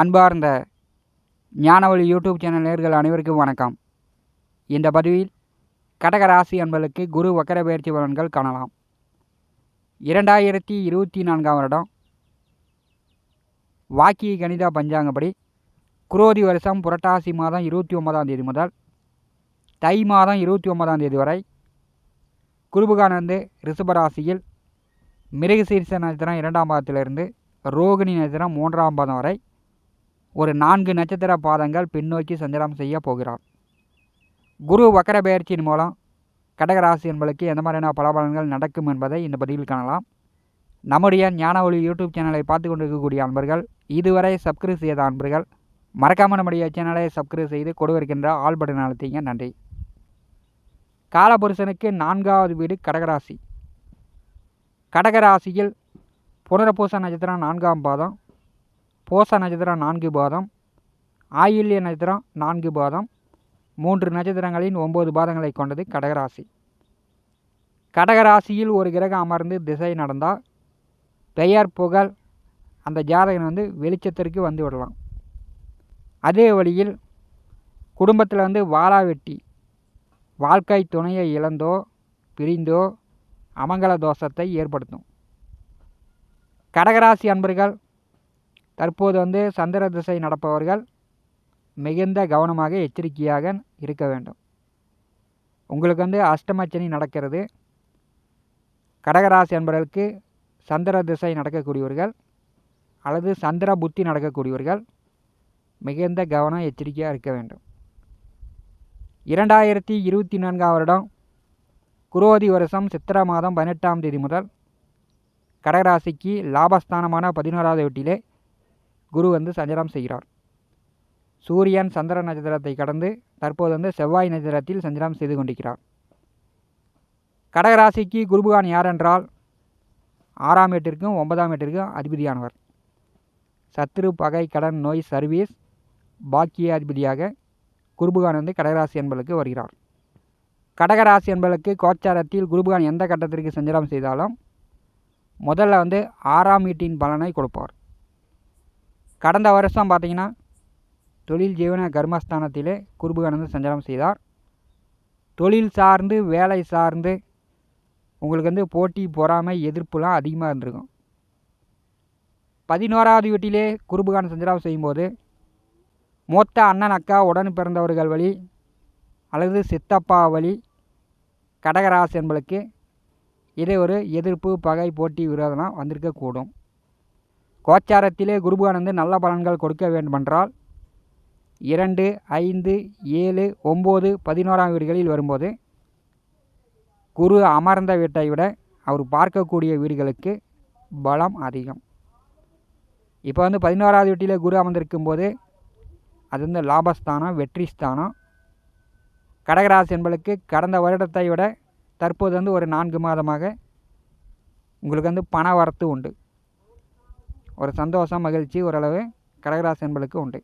அன்பார்ந்த ஞானவழி YouTube channel நேயர்கள் அனைவருக்கும் வணக்கம். இந்த பதிவில் கடக ராசி அன்பர்களுக்கு குரு வக்கர பெயர்ச்சி பலன்கள் காணலாம். 2024 வருடம் வாக்கிய கணித பஞ்சாங்கப்படி குரோதி வருஷம் புரட்டாசி மாதம் 29ஆம் தேதி முதல் தை மாதம் 29ஆம் தேதி வரை குருபகான் ரிஷபராசியில் மிருகசீரிஷ நட்சத்திரம் 2ஆம் பாதத்திலிருந்து ரோகிணி நட்சத்திரம் 3ஆம் பாதம் வரை ஒரு 4 நட்சத்திர பாதங்கள் பின்னோக்கி சஞ்சாரம் செய்ய போகிறார். குரு வக்கர பெயர்ச்சியின் மூலம் கடகராசி என்பதற்கு எந்த மாதிரியான பலபலன்கள் நடக்கும் என்பதை இந்த பதிவில் காணலாம். நம்முடைய ஞானவழி யூடியூப் சேனலை பார்த்து கொண்டிருக்கக்கூடிய அன்பர்கள், இதுவரை சப்ஸ்கிரைப் செய்த அன்பர்கள் மறக்காமல் நம்முடைய சேனலை சப்ஸ்கிரைப் செய்து கொடுக்கின்ற ஆல் பட்டன் அழுத்திங்க. நன்றி. காலபுருஷனுக்கு 4வது வீடு கடகராசி. கடகராசியில் புனர்பூச நட்சத்திரம் 4ஆம் பாதம், பூச நட்சத்திரம் 4 பாதம், ஆயில்ய நட்சத்திரம் 4 பாதம், 3 நட்சத்திரங்களின் 9 பாதங்களை கொண்டது கடகராசி. கடகராசியில் ஒரு கிரகம் அமர்ந்து திசை நடந்தால் பெயர் புகழ் அந்த ஜாதகன் வெளிச்சத்திற்கு வந்து விடலாம். அதே வழியில் குடும்பத்தில் வாளா வெட்டி வாழ்க்கை துணையை இழந்தோ பிரிந்தோ அமங்கல தோஷத்தை ஏற்படுத்தும். கடகராசி அன்பர்கள் தற்போது சந்திர திசை நடப்பவர்கள் மிகுந்த கவனமாக எச்சரிக்கையாக இருக்க வேண்டும். உங்களுக்கு அஷ்டமச்சனி நடக்கிறது. கடகராசி அன்பர்களுக்கு சந்திர திசை நடக்கக்கூடியவர்கள் அல்லது சந்திர புத்தி நடக்கக்கூடியவர்கள் மிகுந்த கவனம் எச்சரிக்கையாக இருக்க வேண்டும். 2024 வருடம் குரோதி வருஷம் சித்திரை மாதம் 18ஆம் தேதி முதல் கடகராசிக்கு லாபஸ்தானமான 11வது வீட்டிலே குரு சஞ்சாரம் செய்கிறார். சூரியன் சந்திர நட்சத்திரத்தை கடந்து தற்போது செவ்வாய் நட்சத்திரத்தில் சஞ்சாரம் செய்து கொண்டிருக்கிறார். கடகராசிக்கு குருபகான் யார் என்றால் 6ஆம் வீட்டிற்கும் 9ஆம் வீட்டிற்கும் அதிபதியானவர். சத்துரு பகை கடன் நோய் சர்வீஸ் பாக்கிய அதிபதியாக குருபகான் கடகராசி என்பதற்கு வருகிறார். கடகராசி என்பதற்கு கோச்சாரத்தில் குருபகான் எந்த கட்டத்திற்கு சஞ்சாரம் செய்தாலும் முதல்ல 6ஆம் வீட்டின் பலனை கொடுப்பார். கடந்த வருஷம் பார்த்திங்கன்னா தொழில் ஜீவன கர்மஸ்தானத்திலே குருபகான் சஞ்சாரம் செய்தார். தொழில் சார்ந்து வேலை சார்ந்து உங்களுக்கு போட்டி பொறாமை எதிர்ப்புலாம் அதிகமாக இருந்திருக்கும். 11ஆவது வீட்டிலே குருபகான் சஞ்சாரம் செய்யும்போது மூத்த அண்ணன் அக்கா உடன் பிறந்தவர்கள் வழி அல்லது சித்தப்பா வழி கடகராசி என்பதற்கு இதே ஒரு எதிர்ப்பு பகை போட்டி விரோதம் வந்திருக்கக்கூடும். கோச்சாரத்திலே குருபகான் நல்ல பலன்கள் கொடுக்க வேண்டுமென்றால் 2, 5, 7, 9, 11ஆம் வீடுகளில் வரும்போது குரு அமர்ந்த வீட்டை விட அவர் பார்க்கக்கூடிய வீடுகளுக்கு பலம் அதிகம். இப்போ 11ஆவது வீட்டில் குரு அமர்ந்திருக்கும் போது அது லாபஸ்தானம், வெற்றி ஸ்தானம். கடகராசி என்பதற்கு கடந்த வருடத்தை விட தற்போது ஒரு 4 மாதமாக உங்களுக்கு பண வரத்து உண்டு. ஒரு சந்தோஷம் மகிழ்ச்சி ஓரளவு கடகராசி என்பதற்கு உண்டு.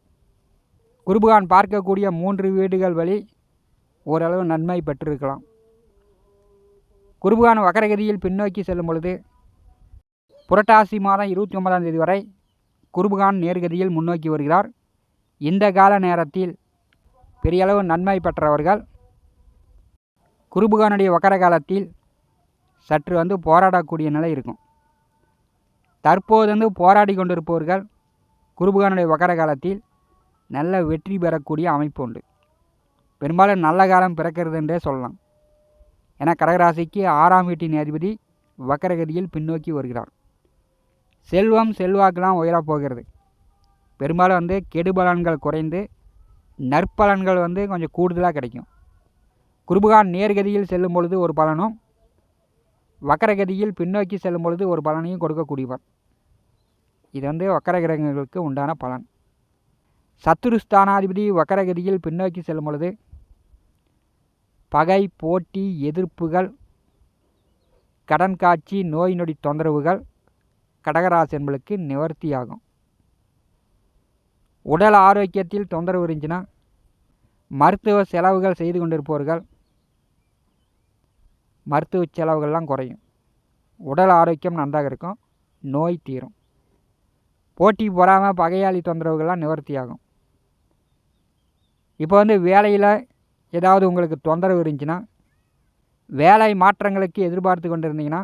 குருபகான் பார்க்கக்கூடிய 3 வீடுகள் வழி ஓரளவு நன்மை பெற்றிருக்கலாம். குருபகான் வக்கரகதியில் பின்னோக்கி செல்லும் பொழுது புரட்டாசி மாதம் 29ஆம் தேதி வரை குருபகான் நேர்கதியில் முன்னோக்கி வருகிறார். இந்த கால நேரத்தில் பெரிய அளவு நன்மை பெற்றவர்கள் குருபகானுடைய வக்கர காலத்தில் சற்று போராடக்கூடிய நிலை இருக்கும். தற்போது போராடி கொண்டிருப்பவர்கள் குருபகானுடைய வக்கர காலத்தில் நல்ல வெற்றி பெறக்கூடிய அமைப்பு உண்டு. பெரும்பாலும் நல்ல காலம் பிறக்கிறது என்றே சொல்லலாம். ஏன்னா கடகராசிக்கு 6ஆம் வீட்டின் அதிபதி வக்கரகதியில் பின்னோக்கி வருகிறார். செல்வம் செல்வாக்கெல்லாம் உயரப் போகிறது. பெரும்பாலும் கெடுபலன்கள் குறைந்து நற்பலன்கள் கொஞ்சம் கூடுதலாக கிடைக்கும். குருபகான் நேர்கதியில் செல்லும் பொழுது ஒரு பலனும் வக்கரகதியில் பின்னோக்கி செல்லும் பொழுது ஒரு பலனையும் கொடுக்கக்கூடியவர். இது வக்கர கிரகங்களுக்கு உண்டான பலன். சத்துருஸ்தானாதிபதி வக்கரகதியில் பின்னோக்கி செல்லும் பொழுது பகை போட்டி எதிர்ப்புகள் கடன் காட்சி நோய் நொடி தொந்தரவுகள் கடகராசி என்பதற்கு நிவர்த்தியாகும். உடல் ஆரோக்கியத்தில் தொந்தரவு இருந்துச்சுன்னா மருத்துவ செலவுகள் செய்து கொண்டிருப்பவர்கள் மருத்துவ செலவுகள்லாம் குறையும். உடல் ஆரோக்கியம் நன்றாக இருக்கும். நோய் தீரும். போட்டி பொறாமை பகையாளி தொந்தரவுகள்லாம் நிவர்த்தி ஆகும். இப்போ வந்து வேலையில் ஏதாவது உங்களுக்கு தொந்தரவு இருந்துச்சுன்னா, வேலை மாற்றங்களுக்கு எதிர்பார்த்து கொண்டு இருந்தீங்கன்னா,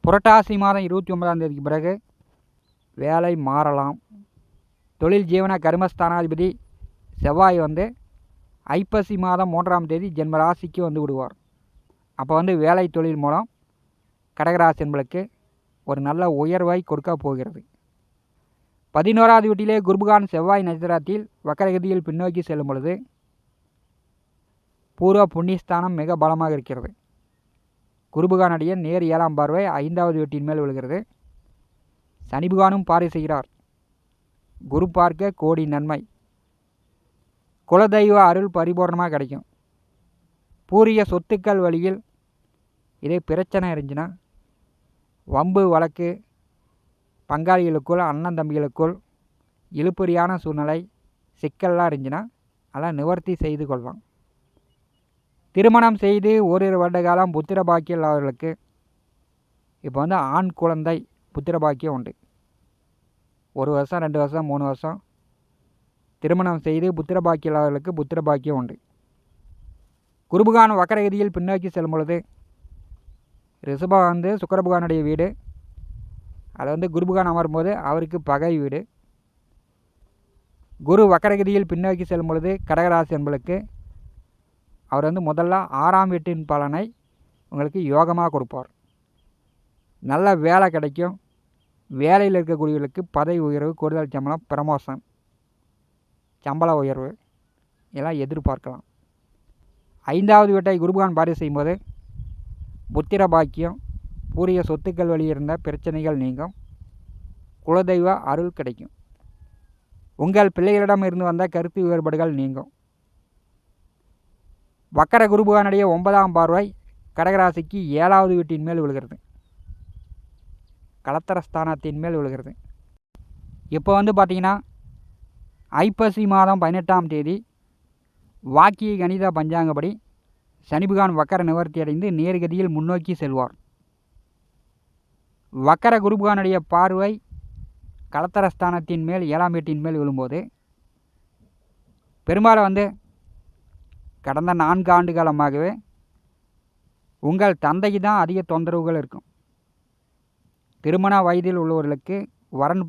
புரட்டாசி மாதம் 29ஆம் தேதிக்கு பிறகு வேலை மாறலாம். தொழில் ஜீவன கர்மஸ்தானாதிபதி செவ்வாய் வந்து ஐப்பசி மாதம் 3ஆம் தேதி ஜென்ம ராசிக்கு வந்து விடுவார். அப்போ வந்து வேலை தொழில் மூலம் கடகராசி என்பளுக்கு ஒரு நல்ல உயர்வை கொடுக்க போகிறது. 11ஆவது வீட்டிலே குருபகான் செவ்வாய் நட்சத்திரத்தில் வக்கரகதியில் பின்னோக்கி செல்லும் பொழுது பூர்வ புண்ணியஸ்தானம் மிக பலமாக இருக்கிறது. குருபகானுடைய நேர் 7ஆம் பார்வை 5வது வீட்டின் மேல் விழுகிறது. சனி பகவானும் பார்வை செய்கிறார். குரு பார்க்க கோடி நன்மை. குலதெய்வ அருள் பரிபூர்ணமாக கிடைக்கும். பூரிய சொத்துக்கள் வழியில் இதே பிரச்சனை இருந்துச்சுன்னா, வம்பு வழக்கு, பங்காளிகளுக்குள் அண்ணன் தம்பிகளுக்குள் இழுபறியான சூழ்நிலை சிக்கல்லாம் இருந்துச்சுன்னா அதெல்லாம் நிவர்த்தி செய்து கொள்ளலாம். திருமணம் செய்து ஓரிரு வருட காலம் புத்திர பாக்கியம் இல்லாதவர்களுக்கு இப்போ வந்து ஆண் குழந்தை புத்திர பாக்கியம் உண்டு. 1 வருஷம் 2 வருஷம் 3 வருஷம் திருமணம் செய்து புத்திர பாக்கியம் இல்லாதவர்களுக்கு புத்திர பாக்கியம் உண்டு. குருபகான் வக்கரகதியில் பின்னோக்கி செல்லும் பொழுது ரிஷபம் வந்து சுக்கிரபகானுடைய வீடு, அதில் வந்து குருபகான் அமரும்போது அவருக்கு பகை வீடு. குரு வக்கரகதியில் பின்னோக்கி செல்லும் பொழுது கடகராசி என்பளுக்கு அவர் வந்து முதல்ல 6ஆம் வீட்டின் பலனை உங்களுக்கு யோகமாக கொடுப்பார். நல்ல வேலை கிடைக்கும். வேலையில் இருக்கக்கூடியவர்களுக்கு பதவி உயர்வு, கூடுதல் சம்பளம், ப்ரமோஷன், சம்பள உயர்வு இதெல்லாம் எதிர்பார்க்கலாம். 5வது வீட்டை குருபகான் பார்வை செய்யும்போது புத்திர பாக்கியம், பூரிய சொத்துக்கள் வழியிருந்த பிரச்சனைகள் நீங்கும். குலதெய்வ அருள் கிடைக்கும். உங்கள் பிள்ளைகளிடம் இருந்து வந்த கருத்து வேறுபாடுகள் நீங்கும். வக்கர குருபகானுடைய 9ஆம் பார்வை கடகராசிக்கு 7வது வீட்டின் மேல் விழுகிறது. கலத்தரஸ்தானத்தின் மேல் விழுகிறது. இப்போ வந்து பார்த்திங்கன்னா ஐப்பசி மாதம் 18ஆம் தேதி வாக்கிய கணித பஞ்சாங்கப்படி சனி பகவான் வக்கர நிவர்த்தி அடைந்து நேர்கதியில் முன்னோக்கி செல்வார். வக்கர குருபகானுடைய பார்வை கலத்தரஸ்தானத்தின் மேல் 7ஆம் வீட்டின் மேல் விழும்போது பெரும்பாலும் வந்து கடந்த 4 ஆண்டு காலமாகவே உங்கள் தந்தைக்கு தான் அதிக தொந்தரவுகள் இருக்கும். திருமண வயதில் உள்ளவர்களுக்கு வரன்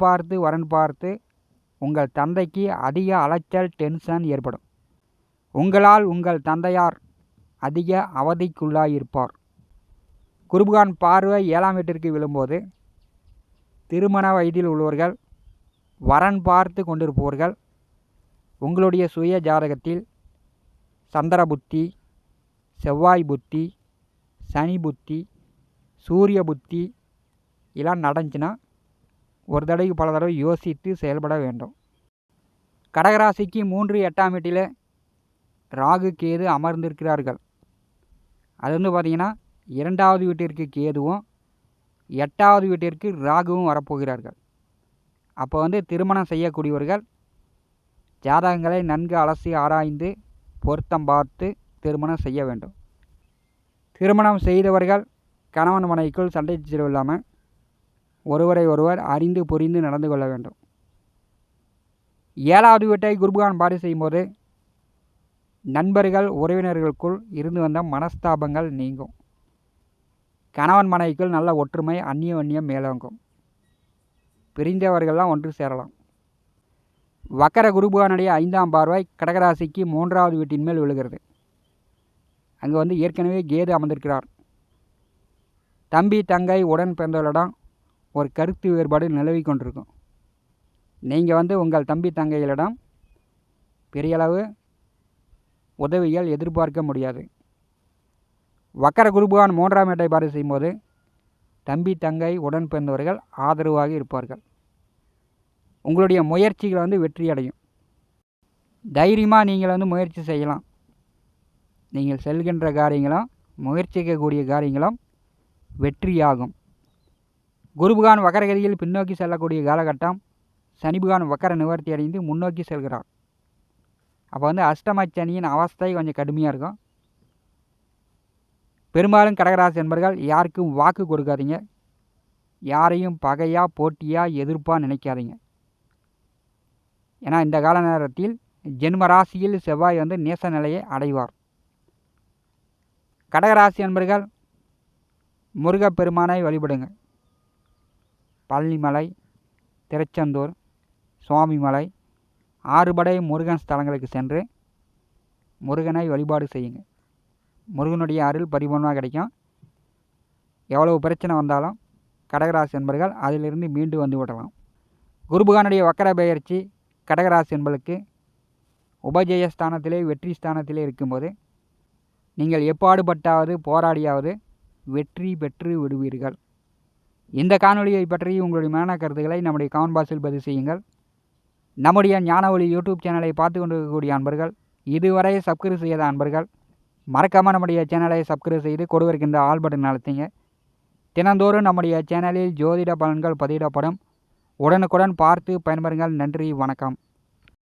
பார்த்து உங்கள் தந்தைக்கு அதிக அலைச்சல், டென்ஷன் ஏற்படும். உங்களால் உங்கள் தந்தையார் அதிக அவதிக்குள்ளாயிருப்பார். குருபகான் பார்வை 7ஆம் வீட்டிற்கு விழும்போது திருமண வயதில் உள்ளவர்கள், வரன் பார்த்து கொண்டிருப்பவர்கள், உங்களுடைய சுய ஜாதகத்தில் சந்திர புத்தி, செவ்வாய் புத்தி, சனி புத்தி, சூரிய புத்தி இதெல்லாம் நடந்துச்சுன்னா ஒரு தடவைக்கு பல தடவை யோசித்து செயல்பட வேண்டும். கடகராசிக்கு 3, 8ஆம் வீட்டில் ராகு கேது அமர்ந்திருக்கிறார்கள். அது வந்து பார்த்திங்கன்னா 2வது வீட்டிற்கு கேதுவும் 8வது வீட்டிற்கு ராகுவும் வரப்போகிறார்கள். அப்போ வந்து திருமணம் செய்யக்கூடியவர்கள் ஜாதகங்களை நன்கு அலசி ஆராய்ந்து பொருத்தம் பார்த்து திருமணம் செய்ய வேண்டும். திருமணம் செய்தவர்கள் கணவன் மனைவிக்குள் சண்டை சச்சரவு இல்லாமல் ஒருவரை ஒருவர் அறிந்து புரிந்து நடந்து கொள்ள வேண்டும். 7வது வீட்டை குருபகான் பார்வை செய்யும்போது நண்பர்கள் உறவினர்களுக்குள் இருந்து வந்த மனஸ்தாபங்கள் நீங்கும். கணவன் மனைவிக்குள் நல்ல ஒற்றுமை, அந்நியம் மேலோங்கும். பிரிந்தவர்கள்லாம் ஒன்று சேரலாம். வக்கர குருபகானுடைய 5ஆம் பார்வை கடகராசிக்கு 3வது வீட்டின் மேல் விழுகிறது. அங்கே வந்து ஏற்கனவே கேது அமர்ந்திருக்கிறார். தம்பி தங்கை உடன் பிறந்தவர்களிடம் ஒரு கருத்து வேறுபாடு நிலவி கொண்டிருக்கும். நீங்கள் வந்து உங்கள் தம்பி தங்கைகளிடம் பெரியளவு உதவிகள் எதிர்பார்க்க முடியாது. வக்கர குருபகான் 3ஆம் வீட்டை பார்வை செய்யும்போது தம்பி தங்கை உடன் பிறந்தவர்கள் ஆதரவாக இருப்பார்கள். உங்களுடைய முயற்சிகள் வந்து வெற்றி அடையும். தைரியமாக நீங்கள் வந்து முயற்சி செய்யலாம். நீங்கள் செல்கின்ற காரியங்களும் முயற்சிக்கக்கூடிய காரியங்களும் வெற்றியாகும். குருபகான் வக்கரகதியில் பின்னோக்கி செல்லக்கூடிய காலகட்டம் சனி பகவான் வக்கர நிவர்த்தி அடைந்து முன்னோக்கி செல்கிறார். அப்போ வந்து அஷ்டமச்சனியின் அவஸ்தை கொஞ்சம் கடுமையாக இருக்கும். பெரும்பாலும் கடகராசி என்பர்கள் யாருக்கும் வாக்கு கொடுக்காதீங்க. யாரையும் பகையாக போட்டியாக எதிர்ப்பாக நினைக்காதீங்க. ஏன்னா இந்த கால நேரத்தில் ஜென்ம ராசியில் செவ்வாய் நேச நிலையை அடைவார். கடகராசி அன்பர்கள் முருகப்பெருமானை வழிபடுங்க. பழனிமலை, திருச்செந்தூர், சுவாமிமலை, ஆறுபடை முருகன் ஸ்தலங்களுக்கு சென்று முருகனை வழிபாடு செய்யுங்க. முருகனுடைய அருள் பரிபூர்ணமாக கிடைக்கும். எவ்வளவு பிரச்சனை வந்தாலும் கடகராசி என்பர்கள் அதிலிருந்து மீண்டு வந்து விடலாம். குருபகவானுடைய வக்கர பெயர்ச்சி கடகராசி என்பளுக்கு உபஜய ஸ்தானத்திலே வெற்றி ஸ்தானத்திலே இருக்கும்போது நீங்கள் எப்பாடுபட்டாவது போராடியாவது வெற்றி பெற்று விடுவீர்கள். இந்த காணொலியை பற்றி உங்களுடைய மேலான கருத்துக்களை நம்முடைய கமெண்ட் பாக்ஸில் பதிவு செய்யுங்கள். நம்முடைய ஞான ஒளி யூடியூப் சேனலை பார்த்து கொண்டிருக்கக்கூடிய அன்பர்கள், இதுவரை சப்ஸ்கிரைப் செய்யாத அன்பர்கள் மறக்காமல் நம்முடைய சேனலை சப்ஸ்கிரைப் செய்து கொடுக்கின்ற ஆல் பட்டன் அழுத்திங்க. தினந்தோறும் நம்முடைய சேனலில் ஜோதிட பலன்கள் பதிவிடப்படும். உடனுக்குடன் பார்த்து பயன்பெறுங்கள். நன்றி, வணக்கம்.